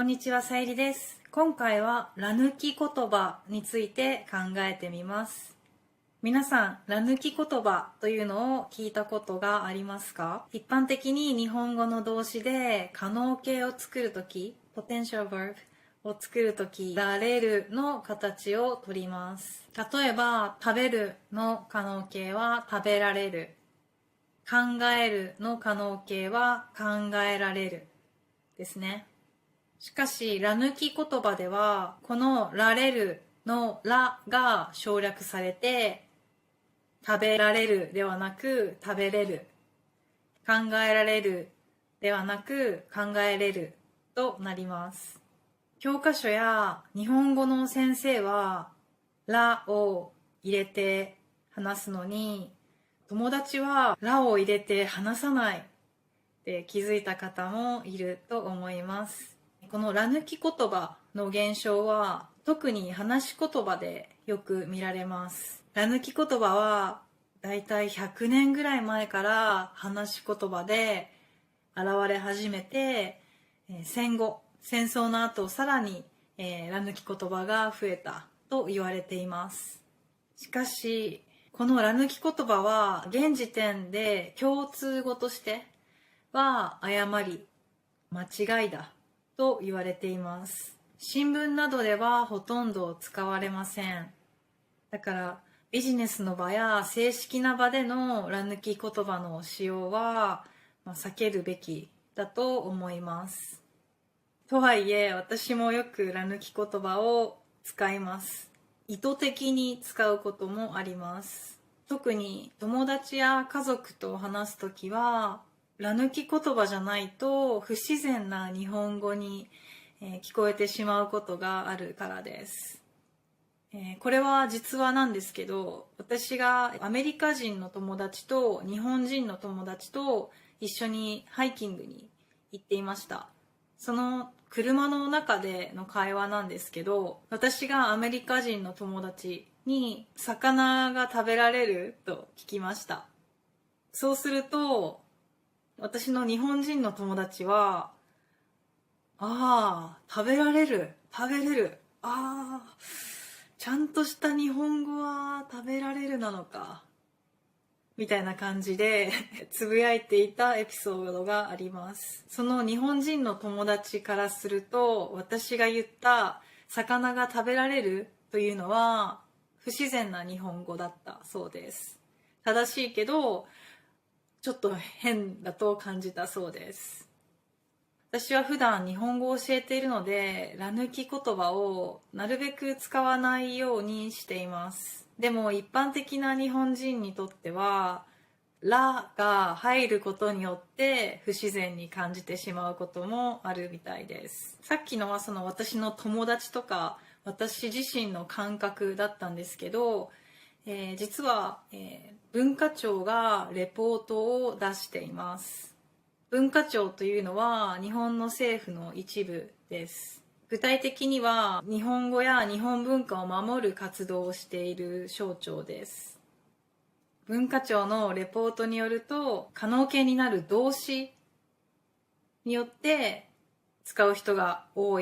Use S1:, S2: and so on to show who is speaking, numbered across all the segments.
S1: んにちは、さゆりです。今回は、ら抜き言葉について考えてみます。皆さん、ら抜き言葉というのを聞いたことがありますか？一般的に日本語の動詞で可能形を作るとき、potential verb を作るとき、られるの形をとります。例えば、食べるの可能形は食べられる。考えるの可能形は考えられるですね。しかし、ら抜き言葉では、このられるのらが省略されて、食べられるではなく食べれる。考えられるではなく考えれるとなります。教科書や日本語の先生は、らを入れて話すのに、友達はらを入れて話さないって気づいた方もいると思います。このら抜き言葉の現象は特に話し言葉でよく見られます。ら抜き言葉はだいたい100年ぐらい前から話し言葉で現れ始めて、戦後、戦争の後さらにら抜き言葉が増えたと言われています。しかし、このら抜き言葉は現時点で共通語としては誤り、間違いだと言われています。新聞などではほとんど使われません。だからビジネスの場や正式な場でのら抜き言葉の使用は避けるべきだと思います。とはいえ私もよくら抜き言葉を使います。意図的に使うこともあります。特に友達や家族と話すときはら抜き言葉じゃないと不自然な日本語に聞こえてしまうことがあるからです。これは実話なんですけど、私がアメリカ人の友達と日本人の友達と一緒にハイキングに行っていました。その車の中での会話なんですけど、私がアメリカ人の友達に魚が食べられると聞きました。そうすると、私の日本人の友達は、食べられる、食べれる、ちゃんとした日本語は食べられるなのか、みたいな感じでつぶやいていたエピソードがあります。その日本人の友達からすると、私が言った魚が食べられるというのは不自然な日本語だったそうです。正しいけど、ちょっと変だと感じたそうです。私は普段日本語を教えているので、ら抜き言葉をなるべく使わないようにしています。でも一般的な日本人にとっては、らが入ることによって不自然に感じてしまうこともあるみたいです。さっきのはその私の友達とか私自身の感覚だったんですけど、実は、文化庁がレポートを出しています。文化庁というのは日本の政府の一部です。具体的には日本語や日本文化を守る活動をしている省庁です。文化庁のレポートによると、可能形になる動詞によって使う人が多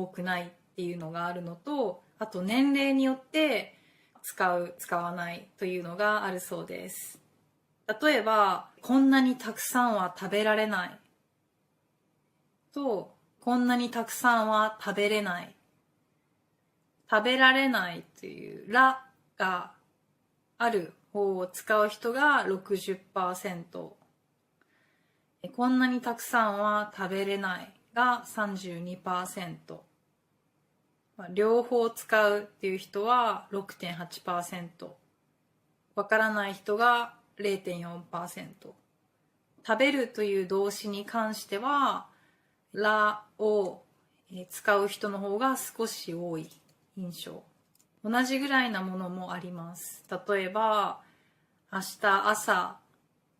S1: くないっていうのがあるのと、あと年齢によって使う、使わないというのがあるそうです。例えば、こんなにたくさんは食べられないと、こんなにたくさんは食べれない。食べられないというらがある方を使う人が 60%。こんなにたくさんは食べれないが 32%。両方使うっていう人は 6.8%。わからない人が 0.4%。食べるという動詞に関しては、らを使う人の方が少し多い印象。同じぐらいなものもあります。例えば、明日朝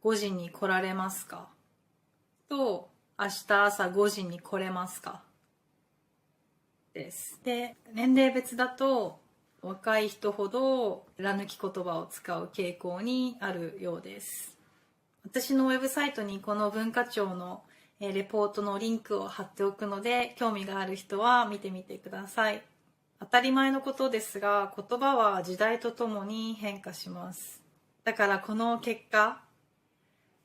S1: 5時に来られますかと、明日朝5時に来れますかです。で、年齢別だと若い人ほどら抜き言葉を使う傾向にあるようです。私のウェブサイトにこの文化庁のレポートのリンクを貼っておくので、興味がある人は見てみてください。当たり前のことですが、言葉は時代とともに変化します。だからこの結果、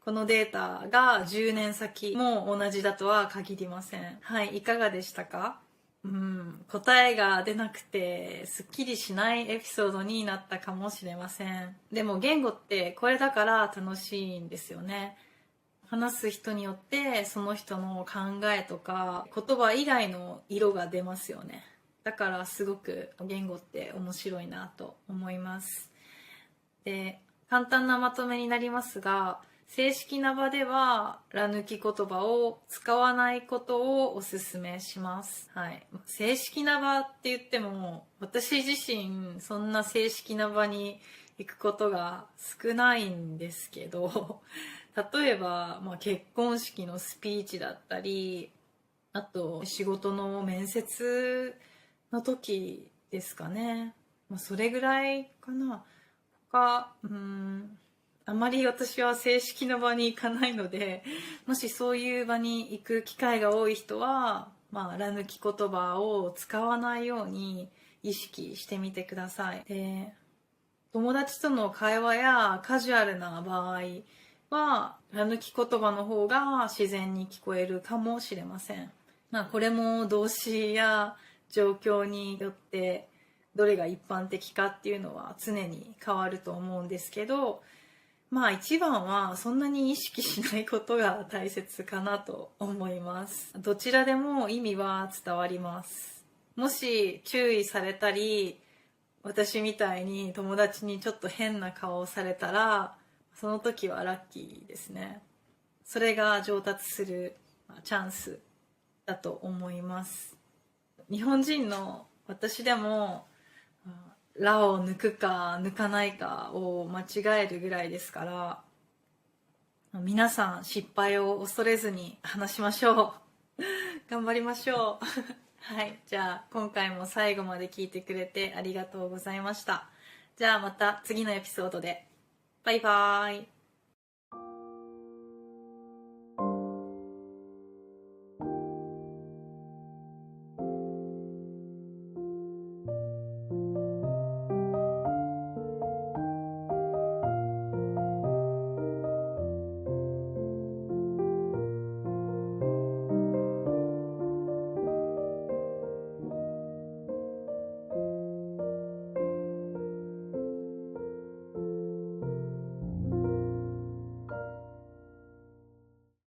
S1: このデータが10年先も同じだとは限りません。はい、いかがでしたか？答えが出なくてすっきりしないエピソードになったかもしれません。でも言語ってこれだから楽しいんですよね。話す人によってその人の考えとか言葉以外の色が出ますよね。だからすごく言語って面白いなと思います。で、簡単なまとめになりますが、正式な場ではら抜き言葉を使わないことをおすすめします。はい。正式な場って言っても、私自身そんな正式な場に行くことが少ないんですけど、例えば、結婚式のスピーチだったり、あと仕事の面接の時ですかね。それぐらいかな。あまり私は正式な場に行かないので、もしそういう場に行く機会が多い人は、ら抜き言葉を使わないように意識してみてください。で、友達との会話やカジュアルな場合は、ら抜き言葉の方が自然に聞こえるかもしれません。これも動詞や状況によってどれが一般的かっていうのは常に変わると思うんですけど、一番はそんなに意識しないことが大切かなと思います。どちらでも意味は伝わります。もし注意されたり、私みたいに友達にちょっと変な顔をされたら、その時はラッキーですね。それが上達するチャンスだと思います。日本人の私でもラを抜くか抜かないかを間違えるぐらいですから、皆さん失敗を恐れずに話しましょう。頑張りましょう。はい、じゃあ今回も最後まで聞いてくれてありがとうございました。じゃあまた次のエピソードで。バイバーイ。